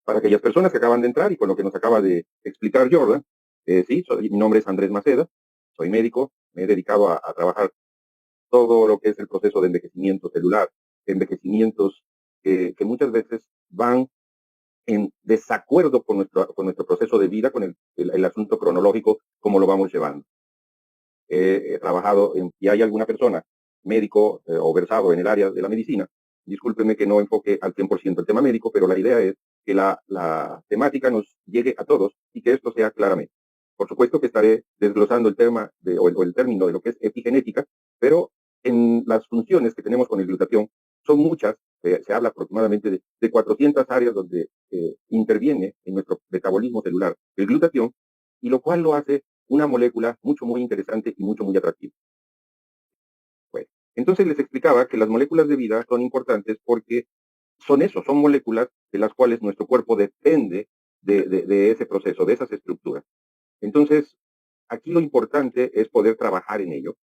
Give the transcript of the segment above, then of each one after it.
Para aquellas personas que acaban de entrar y con lo que nos acaba de explicar Jordan, sí, mi nombre es Andrés Maceda, soy médico, me he dedicado a trabajar todo lo que es el proceso de envejecimiento celular, envejecimientos que muchas veces van en desacuerdo con nuestro proceso de vida, con el asunto cronológico, como lo vamos llevando. He trabajado si hay alguna persona, médico o versado en el área de la medicina, discúlpeme que no enfoque al 100% el tema médico, pero la idea es que la temática nos llegue a todos y que esto sea claramente. Por supuesto que estaré desglosando el tema o el término de lo que es epigenética, pero en las funciones que tenemos con el glutatión son muchas, se habla aproximadamente de 400 áreas donde interviene en nuestro metabolismo celular el glutatión, y lo cual lo hace una molécula mucho, muy interesante y mucho, muy atractiva. Pues, entonces les explicaba que las moléculas de vida son importantes porque son eso, son moléculas de las cuales nuestro cuerpo depende de ese proceso, de esas estructuras. Entonces, aquí lo importante es poder trabajar en ello,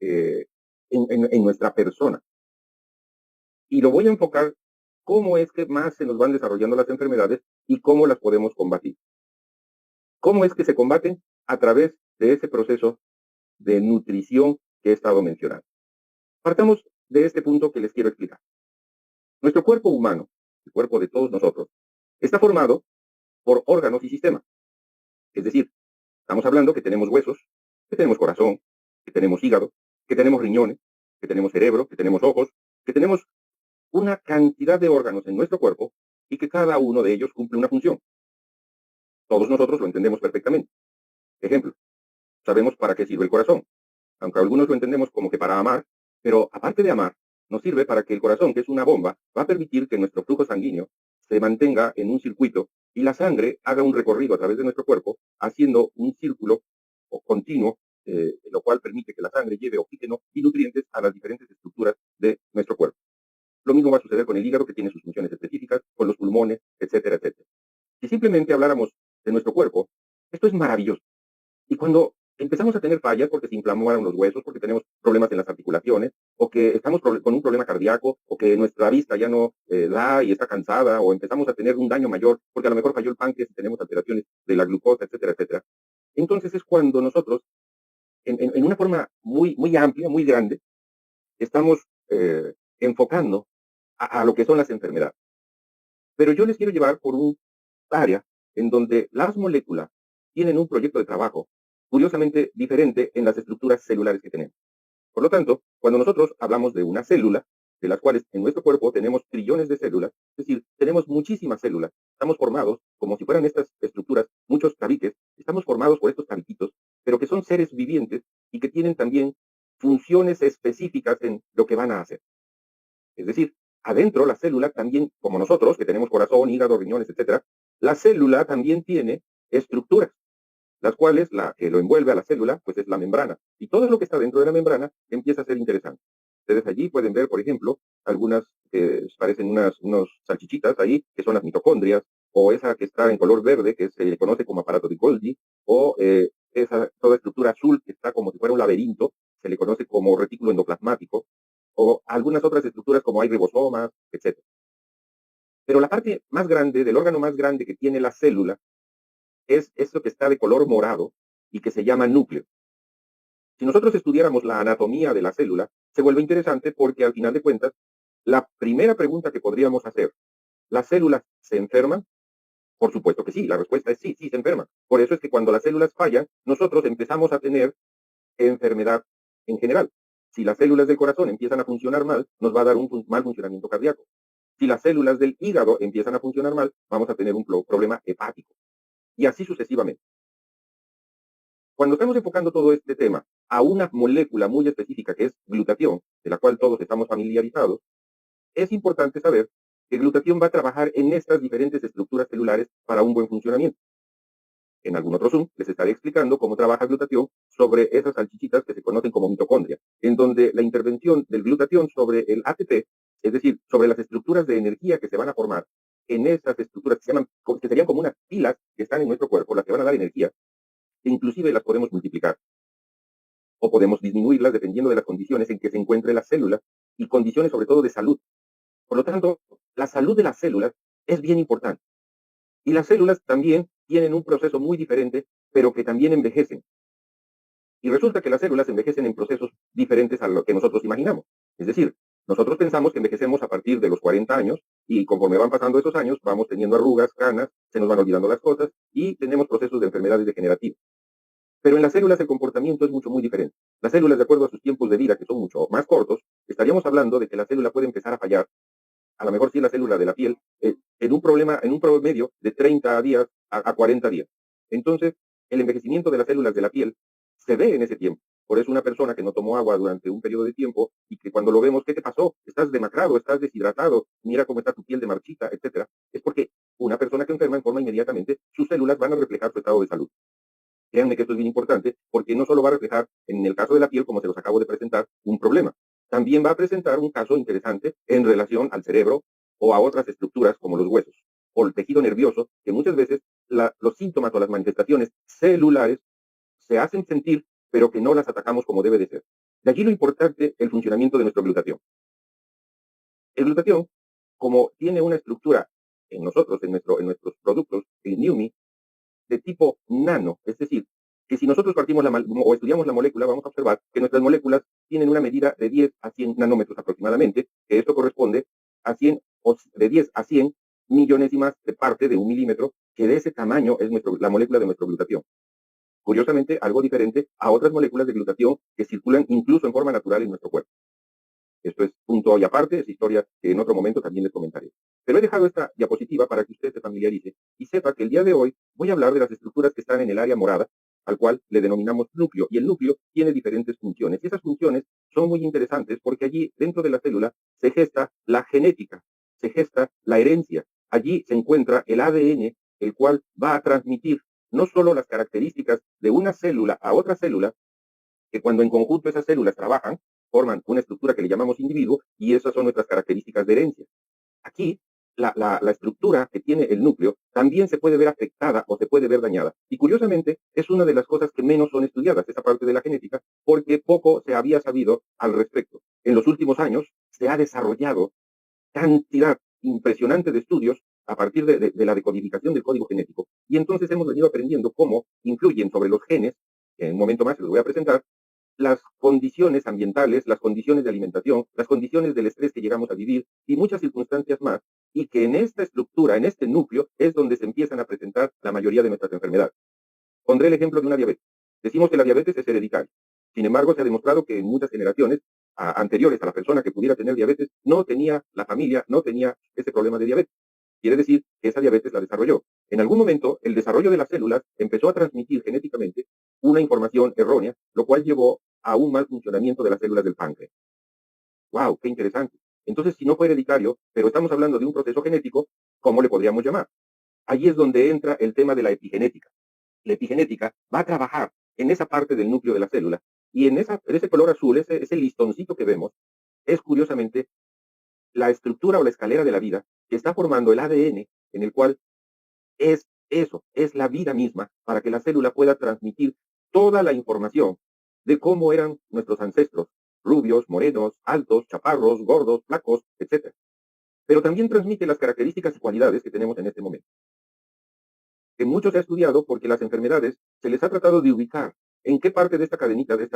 eh, en nuestra persona. Y lo voy a enfocar cómo es que más se nos van desarrollando las enfermedades y cómo las podemos combatir. ¿Cómo es que se combaten? A través de ese proceso de nutrición que he estado mencionando. Partamos de este punto que les quiero explicar. Nuestro cuerpo humano, el cuerpo de todos nosotros, está formado por órganos y sistemas. Es decir, estamos hablando que tenemos huesos, que tenemos corazón, que tenemos hígado, que tenemos riñones, que tenemos cerebro, que tenemos ojos, que tenemos una cantidad de órganos en nuestro cuerpo y que cada uno de ellos cumple una función. Todos nosotros lo entendemos perfectamente. Ejemplo, sabemos para qué sirve el corazón, aunque algunos lo entendemos como que para amar, pero aparte de amar, nos sirve para que el corazón, que es una bomba, va a permitir que nuestro flujo sanguíneo se mantenga en un circuito y la sangre haga un recorrido a través de nuestro cuerpo, haciendo un círculo continuo, lo cual permite que la sangre lleve oxígeno y nutrientes a las diferentes estructuras de nuestro cuerpo. Lo mismo va a suceder con el hígado, que tiene sus funciones específicas, con los pulmones, etcétera, etcétera. Si simplemente habláramos de nuestro cuerpo, esto es maravilloso. Y cuando empezamos a tener fallas porque se inflamaron los huesos, porque tenemos problemas en las articulaciones, o que estamos con un problema cardíaco, o que nuestra vista ya no da y está cansada, o empezamos a tener un daño mayor porque a lo mejor falló el páncreas y tenemos alteraciones de la glucosa, etcétera, etcétera. Entonces es cuando nosotros, en una forma muy, muy amplia, muy grande, estamos enfocando a lo que son las enfermedades. Pero yo les quiero llevar por un área en donde las moléculas tienen un proyecto de trabajo curiosamente diferente en las estructuras celulares que tenemos. Por lo tanto, cuando nosotros hablamos de una célula, de las cuales en nuestro cuerpo tenemos trillones de células, es decir, tenemos muchísimas células, estamos formados como si fueran estas estructuras, muchos tabiques, estamos formados por estos tabiquitos, pero que son seres vivientes y que tienen también funciones específicas en lo que van a hacer. Es decir, adentro la célula también, como nosotros, que tenemos corazón, hígado, riñones, etcétera, la célula también tiene estructuras, las cuales la que lo envuelve a la célula, pues es la membrana. Y todo lo que está dentro de la membrana empieza a ser interesante. Ustedes allí pueden ver, por ejemplo, algunas que parecen unos salchichitas ahí, que son las mitocondrias, o esa que está en color verde, que se le conoce como aparato de Golgi, o esa toda estructura azul que está como si fuera un laberinto, se le conoce como retículo endoplasmático, o algunas otras estructuras como hay ribosomas, etcétera. Pero la parte más grande, del órgano más grande que tiene la célula, es esto que está de color morado y que se llama núcleo. Si nosotros estudiáramos la anatomía de la célula, se vuelve interesante porque al final de cuentas, la primera pregunta que podríamos hacer, ¿las células se enferman? Por supuesto que sí, la respuesta es sí, sí se enferman. Por eso es que cuando las células fallan, nosotros empezamos a tener enfermedad en general. Si las células del corazón empiezan a funcionar mal, nos va a dar un mal funcionamiento cardíaco. Si las células del hígado empiezan a funcionar mal, vamos a tener un problema hepático. Y así sucesivamente. Cuando estamos enfocando todo este tema a una molécula muy específica que es glutatión, de la cual todos estamos familiarizados, es importante saber que el glutatión va a trabajar en estas diferentes estructuras celulares para un buen funcionamiento. En algún otro Zoom les estaré explicando cómo trabaja el glutatión sobre esas salchichitas que se conocen como mitocondria, en donde la intervención del glutatión sobre el ATP, es decir, sobre las estructuras de energía que se van a formar en esas estructuras que, que serían como unas pilas que están en nuestro cuerpo, las que van a dar energía, e inclusive las podemos multiplicar o podemos disminuirlas dependiendo de las condiciones en que se encuentre la célula y condiciones sobre todo de salud. Por lo tanto, la salud de las células es bien importante. Y las células también tienen un proceso muy diferente, pero que también envejecen. Y resulta que las células envejecen en procesos diferentes a lo que nosotros imaginamos. Es decir, nosotros pensamos que envejecemos a partir de los 40 años y conforme van pasando esos años vamos teniendo arrugas, canas, se nos van olvidando las cosas y tenemos procesos de enfermedades degenerativas. Pero en las células el comportamiento es muy diferente. Las células, de acuerdo a sus tiempos de vida, que son mucho más cortos, estaríamos hablando de que la célula puede empezar a fallar, a lo mejor sí la célula de la piel, en un promedio de 30 días a 40 días. Entonces, el envejecimiento de las células de la piel se ve en ese tiempo. Por eso una persona que no tomó agua durante un periodo de tiempo y que cuando lo vemos, ¿qué te pasó? Estás demacrado, estás deshidratado, mira cómo está tu piel de marchita, etcétera. Es porque una persona que enferma informa inmediatamente, sus células van a reflejar su estado de salud. Créanme que esto es bien importante porque no solo va a reflejar, en el caso de la piel, como se los acabo de presentar, un problema. También va a presentar un caso interesante en relación al cerebro o a otras estructuras como los huesos o el tejido nervioso, que muchas veces los síntomas o las manifestaciones celulares se hacen sentir, pero que no las atacamos como debe de ser. De aquí lo importante, el funcionamiento de nuestro glutatión. El glutatión, como tiene una estructura en nosotros, en nuestros productos, el NUMI, de tipo nano, es decir, que si nosotros partimos o estudiamos la molécula, vamos a observar que nuestras moléculas tienen una medida de 10 a 100 nanómetros aproximadamente, que esto corresponde a 100, o de 10 a 100 millonésimas de parte de un milímetro, que de ese tamaño es la molécula de nuestro glutatión. Curiosamente, algo diferente a otras moléculas de glutatión que circulan incluso en forma natural en nuestro cuerpo. Esto es punto y aparte, es historia que en otro momento también les comentaré. Pero he dejado esta diapositiva para que usted se familiarice y sepa que el día de hoy voy a hablar de las estructuras que están en el área morada, al cual le denominamos núcleo. Y el núcleo tiene diferentes funciones. Y esas funciones son muy interesantes porque allí, dentro de la célula, se gesta la genética, se gesta la herencia. Allí se encuentra el ADN, el cual va a transmitir no solo las características de una célula a otra célula, que cuando en conjunto esas células trabajan, forman una estructura que le llamamos individuo y esas son nuestras características de herencia. Aquí, la estructura que tiene el núcleo también se puede ver afectada o se puede ver dañada. Y curiosamente, es una de las cosas que menos son estudiadas, esa parte de la genética, porque poco se había sabido al respecto. En los últimos años se ha desarrollado cantidad impresionante de estudios a partir de la decodificación del código genético. Y entonces hemos venido aprendiendo cómo influyen sobre los genes, que en un momento más se los voy a presentar, las condiciones ambientales, las condiciones de alimentación, las condiciones del estrés que llegamos a vivir y muchas circunstancias más, y que en esta estructura, en este núcleo, es donde se empiezan a presentar la mayoría de nuestras enfermedades. Pondré el ejemplo de una diabetes. Decimos que la diabetes es hereditaria. Sin embargo, se ha demostrado que en muchas generaciones anteriores a la persona que pudiera tener diabetes, no tenía la familia, no tenía ese problema de diabetes. Quiere decir que esa diabetes la desarrolló. En algún momento, el desarrollo de las células empezó a transmitir genéticamente una información errónea, lo cual llevó a un mal funcionamiento de las células del páncreas. ¡Wow! ¡Qué interesante! Entonces, si no fue hereditario, pero estamos hablando de un proceso genético, ¿cómo le podríamos llamar? Allí es donde entra el tema de la epigenética. La epigenética va a trabajar en esa parte del núcleo de la célula y en ese color azul, ese listoncito que vemos, es curiosamente la estructura o la escalera de la vida que está formando el ADN en el cual es eso, es la vida misma para que la célula pueda transmitir toda la información de cómo eran nuestros ancestros, rubios, morenos, altos, chaparros, gordos, flacos, etc. Pero también transmite las características y cualidades que tenemos en este momento. Que mucho se ha estudiado porque las enfermedades se les ha tratado de ubicar en qué parte de esta cadenita, de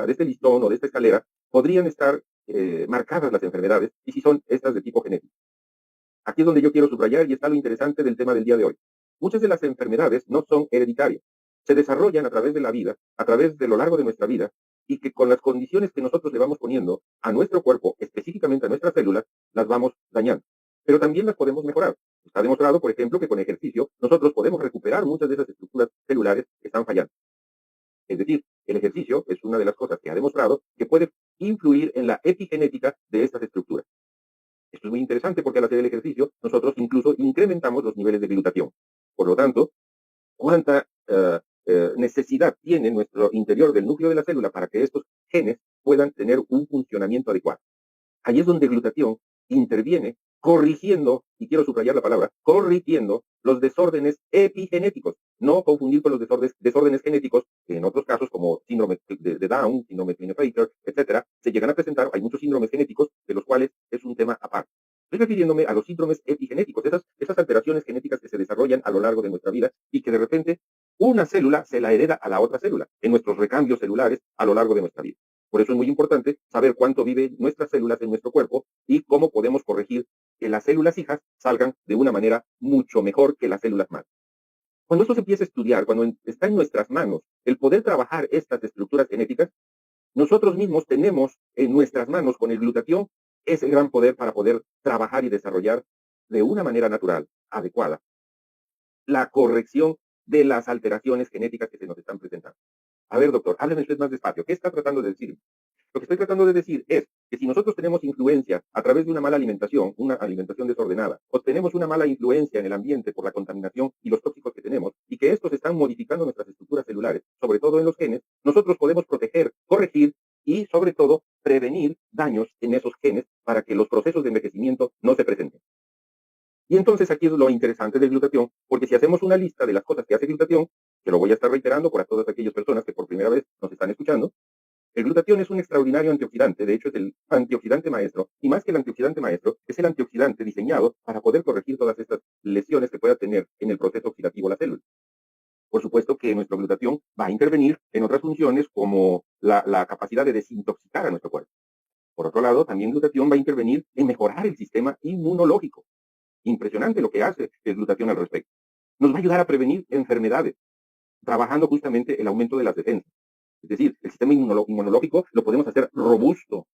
este listón o de esta escalera podrían estar marcadas las enfermedades y si son estas de tipo genético. Aquí es donde yo quiero subrayar y está lo interesante del tema del día de hoy. Muchas de las enfermedades no son hereditarias, se desarrollan a través de la vida, a través de lo largo de nuestra vida, y que con las condiciones que nosotros le vamos poniendo a nuestro cuerpo, específicamente a nuestras células, las vamos dañando. Pero también las podemos mejorar. Está demostrado, por ejemplo, que con ejercicio nosotros podemos recuperar muchas de esas estructuras celulares que están fallando. Es decir, el ejercicio es una de las cosas que ha demostrado que puede influir en la epigenética de estas estructuras. Esto es muy interesante porque al hacer el ejercicio, nosotros incluso incrementamos los niveles de glutatión. Por lo tanto, cuánta necesidad tiene nuestro interior del núcleo de la célula para que estos genes puedan tener un funcionamiento adecuado. Ahí es donde glutatión interviene corrigiendo, y quiero subrayar la palabra, corrigiendo los desórdenes epigenéticos. No confundir con los desórdenes genéticos, que en otros casos, como síndrome de Down, síndrome de Klinefelter, etcétera, se llegan a presentar. Hay muchos síndromes genéticos, de los cuales es un tema aparte. Estoy refiriéndome a los síndromes epigenéticos, esas alteraciones genéticas que se desarrollan a lo largo de nuestra vida y que de repente una célula se la hereda a la otra célula en nuestros recambios celulares a lo largo de nuestra vida. Por eso es muy importante saber cuánto viven nuestras células en nuestro cuerpo y cómo podemos corregir que las células hijas salgan de una manera mucho mejor que las células madres. Cuando esto se empieza a estudiar, cuando está en nuestras manos el poder trabajar estas estructuras genéticas, nosotros mismos tenemos en nuestras manos con el glutatión ese gran poder para poder trabajar y desarrollar de una manera natural, adecuada, la corrección de las alteraciones genéticas que se nos están presentando. A ver, doctor, hábleme usted más despacio. ¿Qué está tratando de decir? Lo que estoy tratando de decir es que si nosotros tenemos influencia a través de una alimentación desordenada, o tenemos una mala influencia en el ambiente por la contaminación y los tóxicos que tenemos, y que estos están modificando nuestras estructuras celulares, sobre todo en los genes, nosotros podemos proteger, corregir y, sobre todo, prevenir daños en esos genes para que los procesos de envejecimiento no se presenten. Y entonces aquí es lo interesante del glutatión, porque si hacemos una lista de las cosas que hace glutatión, que lo voy a estar reiterando para todas aquellas personas que por primera vez nos están escuchando, el glutatión es un extraordinario antioxidante, de hecho es el antioxidante maestro, y más que el antioxidante maestro, es el antioxidante diseñado para poder corregir todas estas lesiones que pueda tener en el proceso oxidativo la célula. Por supuesto que nuestro glutatión va a intervenir en otras funciones como la capacidad de desintoxicar a nuestro cuerpo. Por otro lado, también glutatión va a intervenir en mejorar el sistema inmunológico. Impresionante lo que hace el glutatión al respecto. Nos va a ayudar a prevenir enfermedades, trabajando justamente el aumento de las defensas. Es decir, el sistema inmunológico lo podemos hacer robusto,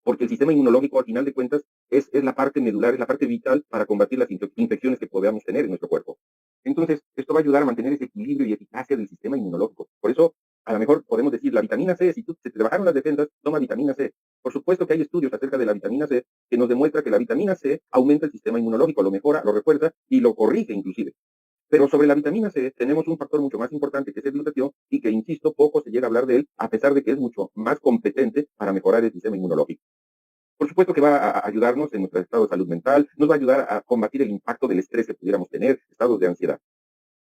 porque el sistema inmunológico, al final de cuentas, es la parte medular, es la parte vital para combatir las infecciones que podamos tener en nuestro cuerpo. Entonces, esto va a ayudar a mantener ese equilibrio y eficacia del sistema inmunológico. Por eso, a lo mejor podemos decir, la vitamina C, si se te bajaron las defensas, toma vitamina C. Por supuesto que hay estudios acerca de la vitamina C que nos demuestra que la vitamina C aumenta el sistema inmunológico, lo mejora, lo refuerza y lo corrige inclusive. Pero sobre la vitamina C tenemos un factor mucho más importante que es el glutatión y que, insisto, poco se llega a hablar de él, a pesar de que es mucho más competente para mejorar el sistema inmunológico. Por supuesto que va a ayudarnos en nuestro estado de salud mental, nos va a ayudar a combatir el impacto del estrés que pudiéramos tener, estados de ansiedad.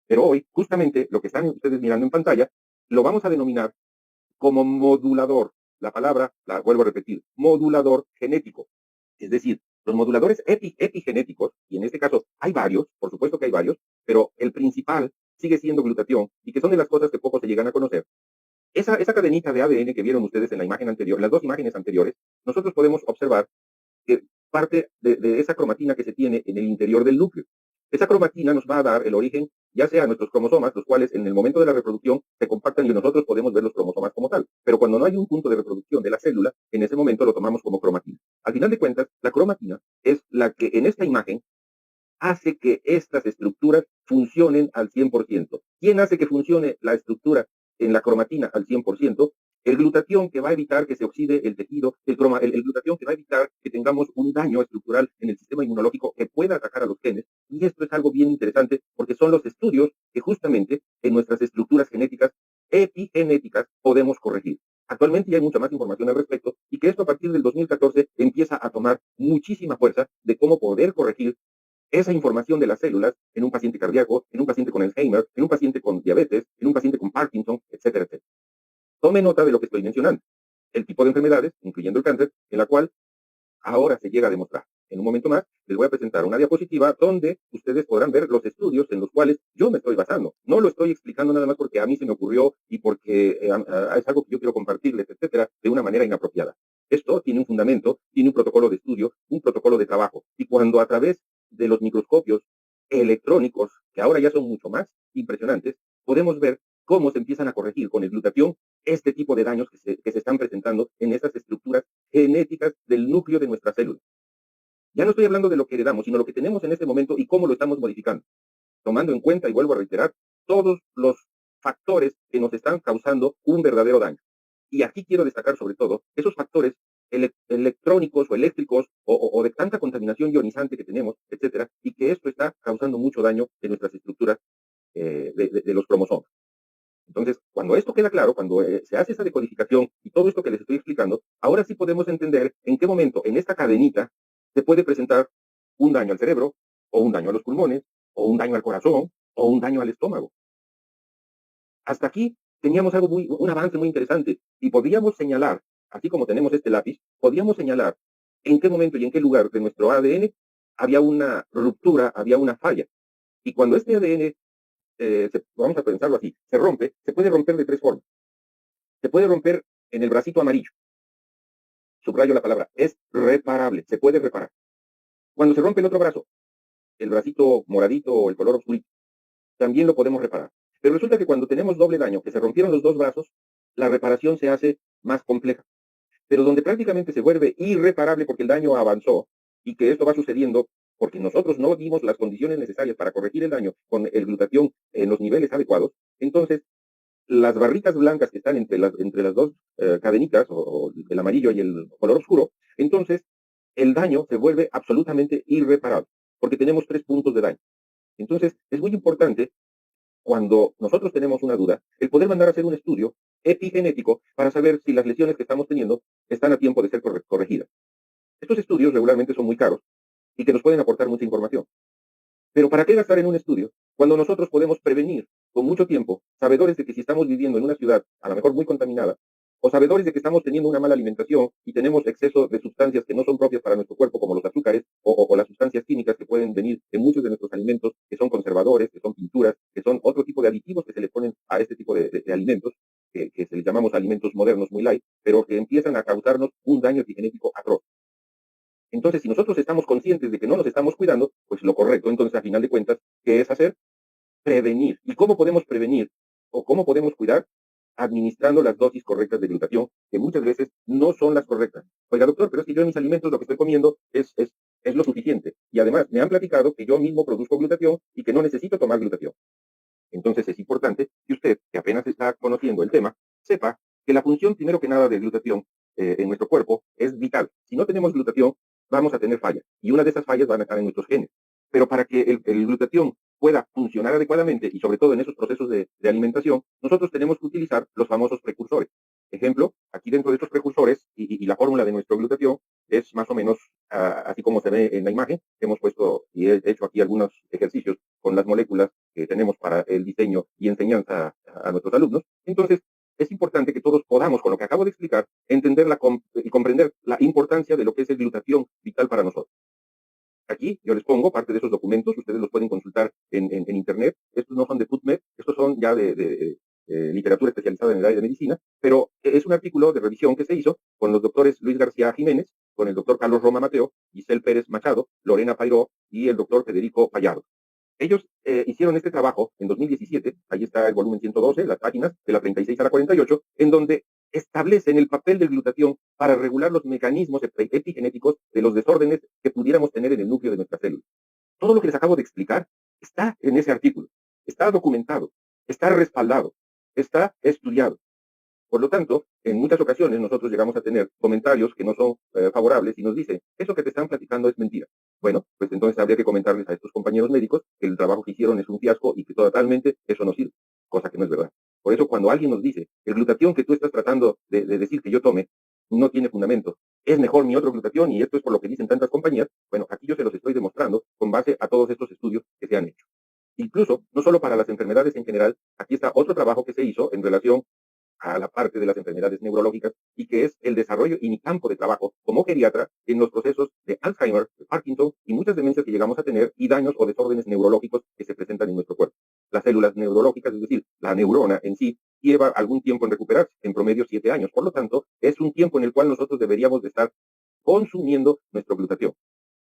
Pero hoy, justamente, lo que están ustedes mirando en pantalla, lo vamos a denominar como modulador. La palabra, la vuelvo a repetir, modulador genético. Es decir, los moduladores epigenéticos, y en este caso hay varios, por supuesto que hay varios, pero el principal sigue siendo glutatión, y que son de las cosas que poco se llegan a conocer. Esa cadenita de ADN que vieron ustedes en la imagen anterior, en las dos imágenes anteriores, nosotros podemos observar que parte de esa cromatina que se tiene en el interior del núcleo. Esa cromatina nos va a dar el origen, ya sea a nuestros cromosomas, los cuales en el momento de la reproducción se compactan y nosotros podemos ver los cromosomas como tal. Pero cuando no hay un punto de reproducción de la célula, en ese momento lo tomamos como cromatina. Al final de cuentas, la cromatina es la que en esta imagen hace que estas estructuras funcionen al 100%. ¿Quién hace que funcione la estructura en la cromatina al 100%? El glutatión que va a evitar que se oxide el tejido, el glutatión que va a evitar que tengamos un daño estructural en el sistema inmunológico que pueda atacar a los genes. Y esto es algo bien interesante porque son los estudios que justamente en nuestras estructuras genéticas, epigenéticas, podemos corregir. Actualmente ya hay mucha más información al respecto y que esto a partir del 2014 empieza a tomar muchísima fuerza de cómo poder corregir esa información de las células en un paciente cardíaco, en un paciente con Alzheimer, en un paciente con diabetes, en un paciente con Parkinson, etcétera, etcétera. Tome nota de lo que estoy mencionando. El tipo de enfermedades, incluyendo el cáncer, en la cual ahora se llega a demostrar. En un momento más les voy a presentar una diapositiva donde ustedes podrán ver los estudios en los cuales yo me estoy basando. No lo estoy explicando nada más porque a mí se me ocurrió y porque es algo que yo quiero compartirles, etcétera, de una manera inapropiada. Esto tiene un fundamento, tiene un protocolo de estudio, un protocolo de trabajo. Y cuando a través de los microscopios electrónicos, que ahora ya son mucho más impresionantes, podemos ver cómo se empiezan a corregir con el glutatión este tipo de daños que se están presentando en esas estructuras genéticas del núcleo de nuestra célula. Ya no estoy hablando de lo que heredamos, sino lo que tenemos en este momento y cómo lo estamos modificando, tomando en cuenta, y vuelvo a reiterar, todos los factores que nos están causando un verdadero daño. Y aquí quiero destacar sobre todo esos factores electrónicos o eléctricos o de tanta contaminación ionizante que tenemos, etcétera, y que esto está causando mucho daño en nuestras estructuras de los cromosomas. Entonces, cuando esto queda claro, cuando se hace esa decodificación y todo esto que les estoy explicando, ahora sí podemos entender en qué momento en esta cadenita se puede presentar un daño al cerebro, o un daño a los pulmones, o un daño al corazón, o un daño al estómago. Hasta aquí teníamos un avance muy interesante y podríamos señalar, así como tenemos este lápiz, podríamos señalar en qué momento y en qué lugar de nuestro ADN había una ruptura, había una falla. Y cuando este ADN, vamos a pensarlo así, se rompe, se puede romper de tres formas. Se puede romper en el bracito amarillo. Subrayo la palabra, es reparable, se puede reparar. Cuando se rompe el otro brazo, el bracito moradito o el color oscurito, también lo podemos reparar. Pero resulta que cuando tenemos doble daño, que se rompieron los dos brazos, la reparación se hace más compleja. Pero donde prácticamente se vuelve irreparable porque el daño avanzó y que esto va sucediendo porque nosotros no dimos las condiciones necesarias para corregir el daño con el glutatión en los niveles adecuados, entonces las barritas blancas que están entre las dos cadenitas, o el amarillo y el color oscuro, entonces el daño se vuelve absolutamente irreparable, porque tenemos tres puntos de daño. Entonces, es muy importante, cuando nosotros tenemos una duda, el poder mandar a hacer un estudio epigenético para saber si las lesiones que estamos teniendo están a tiempo de ser corregidas. Estos estudios regularmente son muy caros y que nos pueden aportar mucha información. Pero ¿para qué gastar en un estudio cuando nosotros podemos prevenir con mucho tiempo, sabedores de que si estamos viviendo en una ciudad a lo mejor muy contaminada, o sabedores de que estamos teniendo una mala alimentación y tenemos exceso de sustancias que no son propias para nuestro cuerpo, como los azúcares o las sustancias químicas que pueden venir de muchos de nuestros alimentos, que son conservadores, que son pinturas, que son otro tipo de aditivos que se le ponen a este tipo de alimentos, que se les llamamos alimentos modernos muy light, pero que empiezan a causarnos un daño epigenético atroz. Entonces, si nosotros estamos conscientes de que no nos estamos cuidando, pues lo correcto, entonces, a final de cuentas, ¿qué es hacer? Prevenir. ¿Y cómo podemos prevenir o cómo podemos cuidar? Administrando las dosis correctas de glutatión, que muchas veces no son las correctas. Oiga, doctor, pero es que yo en mis alimentos lo que estoy comiendo es lo suficiente. Y además, me han platicado que yo mismo produzco glutatión y que no necesito tomar glutatión. Entonces, es importante que usted, que apenas está conociendo el tema, sepa que la función, primero que nada, de glutatión en nuestro cuerpo es vital. Si no tenemos glutatión, vamos a tener fallas. Y una de esas fallas van a estar en nuestros genes. Pero para que el glutatión pueda funcionar adecuadamente y sobre todo en esos procesos de alimentación, nosotros tenemos que utilizar los famosos precursores. Ejemplo, aquí dentro de estos precursores y la fórmula de nuestro glutatión es más o menos así como se ve en la imagen. Hemos puesto y he hecho aquí algunos ejercicios con las moléculas que tenemos para el diseño y enseñanza a nuestros alumnos. Entonces, es importante que todos podamos, con lo que acabo de explicar, entender y comprender la importancia de lo que es el glutatión vital para nosotros. Aquí yo les pongo parte de esos documentos, ustedes los pueden consultar en Internet. Estos no son de PubMed, estos son ya de literatura especializada en el área de medicina, pero es un artículo de revisión que se hizo con los doctores Luis García Jiménez, con el doctor Carlos Roma Mateo, Giselle Pérez Machado, Lorena Pairó y el doctor Federico Payardo. Ellos hicieron este trabajo en 2017, ahí está el volumen 112, las páginas de la 36 a la 48, en donde establecen el papel del glutatión para regular los mecanismos epigenéticos de los desórdenes que pudiéramos tener en el núcleo de nuestras células. Todo lo que les acabo de explicar está en ese artículo, está documentado, está respaldado, está estudiado. Por lo tanto, en muchas ocasiones nosotros llegamos a tener comentarios que no son favorables y nos dicen, eso que te están platicando es mentira. Bueno, pues entonces habría que comentarles a estos compañeros médicos que el trabajo que hicieron es un fiasco y que totalmente eso no sirve, cosa que no es verdad. Por eso cuando alguien nos dice, el glutatión que tú estás tratando de decir que yo tome no tiene fundamento, es mejor mi otro glutatión y esto es por lo que dicen tantas compañías, bueno, aquí yo se los estoy demostrando con base a todos estos estudios que se han hecho. Incluso, no solo para las enfermedades en general, aquí está otro trabajo que se hizo en relación a la parte de las enfermedades neurológicas y que es el desarrollo y mi campo de trabajo como geriatra en los procesos de Alzheimer, de Parkinson y muchas demencias que llegamos a tener y daños o desórdenes neurológicos que se presentan en nuestro cuerpo. Las células neurológicas, es decir, la neurona en sí, lleva algún tiempo en recuperarse, en promedio 7 años. Por lo tanto, es un tiempo en el cual nosotros deberíamos de estar consumiendo nuestro glutatión.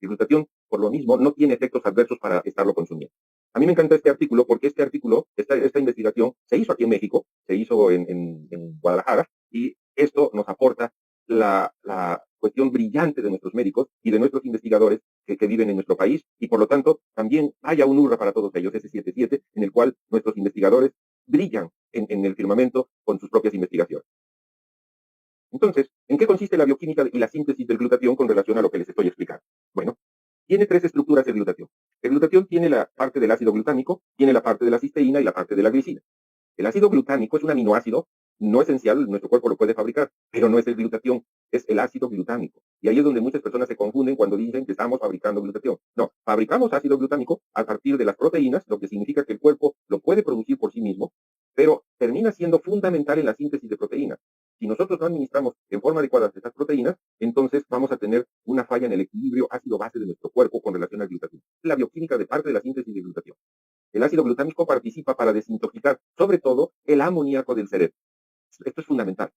El glutatión, por lo mismo, no tiene efectos adversos para estarlo consumiendo. A mí me encanta este artículo porque este artículo, esta investigación, se hizo aquí en México, se hizo en Guadalajara, y esto nos aporta la cuestión brillante de nuestros médicos y de nuestros investigadores que viven en nuestro país, y por lo tanto, también haya un hurra para todos ellos, ese 77, en el cual nuestros investigadores brillan en el firmamento con sus propias investigaciones. Entonces, ¿en qué consiste la bioquímica y la síntesis del glutatión con relación a lo que les estoy explicando? Bueno, tiene tres estructuras el glutatión. El glutatión tiene la parte del ácido glutámico, tiene la parte de la cisteína y la parte de la glicina. El ácido glutámico es un aminoácido no esencial, nuestro cuerpo lo puede fabricar, pero no es el glutatión, es el ácido glutámico. Y ahí es donde muchas personas se confunden cuando dicen que estamos fabricando glutatión. No, fabricamos ácido glutámico a partir de las proteínas, lo que significa que el cuerpo lo puede producir por sí mismo, pero termina siendo fundamental en la síntesis de proteínas. Si nosotros no administramos en forma adecuada estas proteínas, entonces vamos a tener una falla en el equilibrio ácido-base de nuestro cuerpo con relación al glutatión. La bioquímica de parte de la síntesis de glutatión. El ácido glutámico participa para desintoxicar, sobre todo, el amoníaco del cerebro. Esto es fundamental.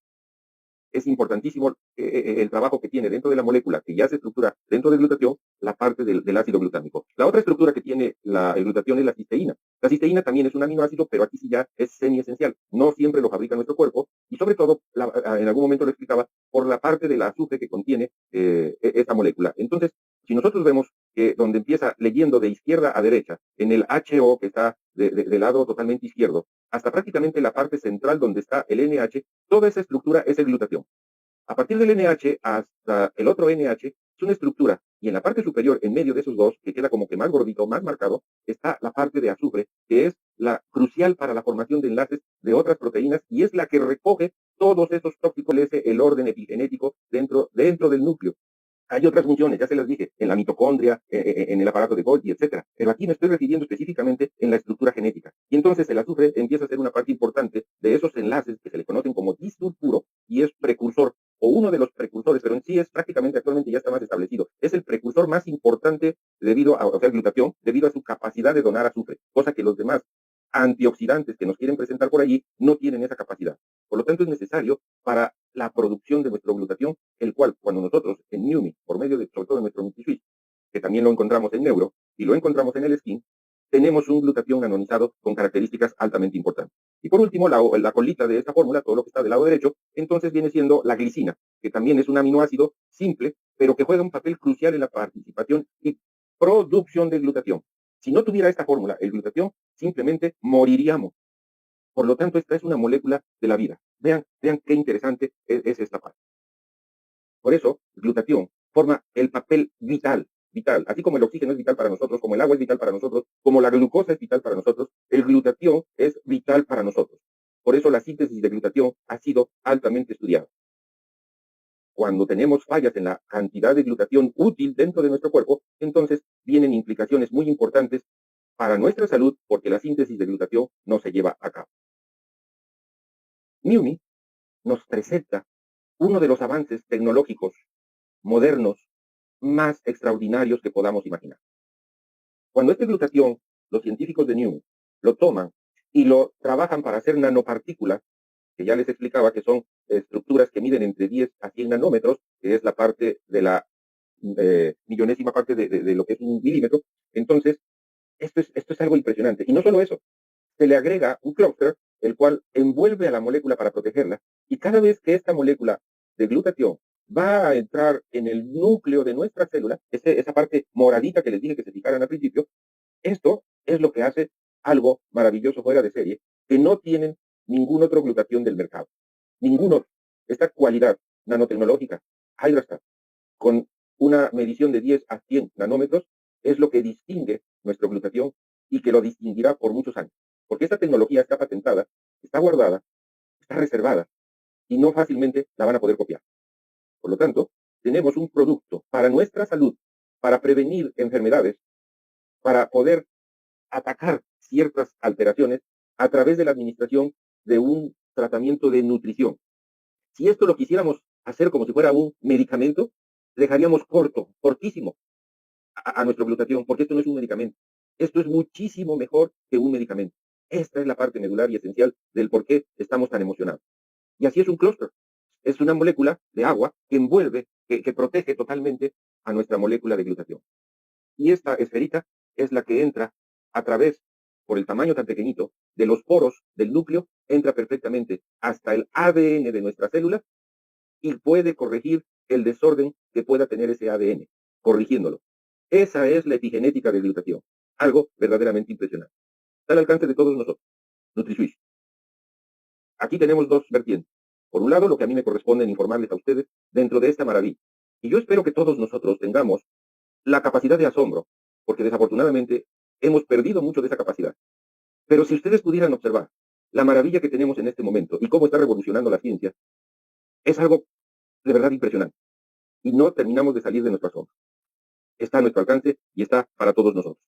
Es importantísimo el trabajo que tiene dentro de la molécula, que ya se estructura dentro del glutatión, la parte del ácido glutámico. La otra estructura que tiene el glutatión es la cisteína. La cisteína también es un aminoácido, pero aquí sí ya es semiesencial. No siempre lo fabrica nuestro cuerpo, y sobre todo, en algún momento lo explicaba, por la parte del azufre que contiene esta molécula. Entonces, si nosotros vemos que donde empieza leyendo de izquierda a derecha, en el HO que está del lado totalmente izquierdo, hasta prácticamente la parte central donde está el NH, toda esa estructura es el glutatión. A partir del NH hasta el otro NH es una estructura, y en la parte superior, en medio de esos dos, que queda como que más gordito, más marcado, está la parte de azufre, que es la crucial para la formación de enlaces de otras proteínas, y es la que recoge todos esos tóxicos, el orden epigenético dentro del núcleo. Hay otras funciones, ya se las dije, en la mitocondria, en el aparato de Golgi, etcétera. Pero aquí me estoy refiriendo específicamente en la estructura genética. Y entonces el azufre empieza a ser una parte importante de esos enlaces que se le conocen como disulfuro, y es precursor, o uno de los precursores, pero en sí es prácticamente actualmente ya está más establecido. Es el precursor más importante debido a, o sea, el glutatión, debido a su capacidad de donar azufre, cosa que los demás antioxidantes que nos quieren presentar por allí no tienen esa capacidad. Por lo tanto, es necesario para la producción de nuestro glutatión, el cual, cuando nosotros en NUMI, por medio de, sobre todo de nuestro NutriSwitch, que también lo encontramos en Neuro y lo encontramos en el Skin, tenemos un glutatión anonizado con características altamente importantes. Y por último, la colita de esta fórmula, todo lo que está del lado derecho, entonces viene siendo la glicina, que también es un aminoácido simple, pero que juega un papel crucial en la participación y producción de glutatión. Si no tuviera esta fórmula, el glutatión, simplemente moriríamos. Por lo tanto, esta es una molécula de la vida. Vean qué interesante es esta parte. Por eso, el glutatión forma el papel vital. Así como el oxígeno es vital para nosotros, como el agua es vital para nosotros, como la glucosa es vital para nosotros, el glutatión es vital para nosotros. Por eso la síntesis de glutatión ha sido altamente estudiada. Cuando tenemos fallas en la cantidad de glutatión útil dentro de nuestro cuerpo, entonces vienen implicaciones muy importantes para nuestra salud, porque la síntesis de glutatión no se lleva a cabo. NUMI nos presenta uno de los avances tecnológicos modernos más extraordinarios que podamos imaginar. Cuando este glutatión, los científicos de NUMI lo toman y lo trabajan para hacer nanopartículas, que ya les explicaba que son estructuras que miden entre 10 a 100 nanómetros, que es la parte de la millonésima parte de lo que es un milímetro. Entonces, esto es algo impresionante. Y no solo eso, se le agrega un clúster, el cual envuelve a la molécula para protegerla, y cada vez que esta molécula de glutatión va a entrar en el núcleo de nuestra célula, esa parte moradita que les dije que se fijaran al principio, esto es lo que hace algo maravilloso fuera de serie, que no tienen ningún otro glutatión del mercado. Ningún otro. Esta cualidad nanotecnológica, Hydrastat, con una medición de 10 a 100 nanómetros, es lo que distingue nuestro glutatión y que lo distinguirá por muchos años. Porque esta tecnología está patentada, está guardada, está reservada y no fácilmente la van a poder copiar. Por lo tanto, tenemos un producto para nuestra salud, para prevenir enfermedades, para poder atacar ciertas alteraciones a través de la administración de un tratamiento de nutrición. Si esto lo quisiéramos hacer como si fuera un medicamento, dejaríamos cortísimo a nuestro glutatión, porque esto no es un medicamento. Esto es muchísimo mejor que un medicamento. Esta es la parte medular y esencial del por qué estamos tan emocionados. Y así es un clúster. Es una molécula de agua que envuelve, que protege totalmente a nuestra molécula de glutatión. Y esta esferita es la que entra a través, por el tamaño tan pequeñito, de los poros del núcleo, entra perfectamente hasta el ADN de nuestra célula y puede corregir el desorden que pueda tener ese ADN, corrigiéndolo. Esa es la epigenética de glutatión. Algo verdaderamente impresionante. Está al alcance de todos nosotros. NutriSwitch. Aquí tenemos dos vertientes. Por un lado, lo que a mí me corresponde en informarles a ustedes dentro de esta maravilla. Y yo espero que todos nosotros tengamos la capacidad de asombro, porque desafortunadamente hemos perdido mucho de esa capacidad. Pero si ustedes pudieran observar la maravilla que tenemos en este momento y cómo está revolucionando la ciencia, es algo de verdad impresionante. Y no terminamos de salir de nuestro asombro. Está a nuestro alcance y está para todos nosotros.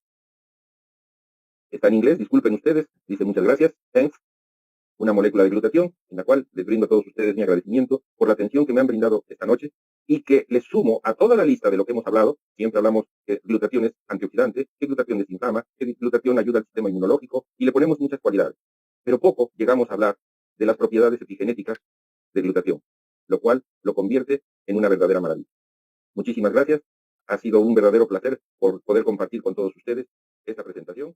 Está en inglés, disculpen ustedes, dice muchas gracias, thanks. una molécula de glutatión, en la cual les brindo a todos ustedes mi agradecimiento por la atención que me han brindado esta noche y que les sumo a toda la lista de lo que hemos hablado. Siempre hablamos que glutatión es antioxidante, que glutatión desinflama, que glutatión ayuda al sistema inmunológico y le ponemos muchas cualidades. Pero poco llegamos a hablar de las propiedades epigenéticas de glutatión, lo cual lo convierte en una verdadera maravilla. Muchísimas gracias. Ha sido un verdadero placer por poder compartir con todos ustedes esta presentación.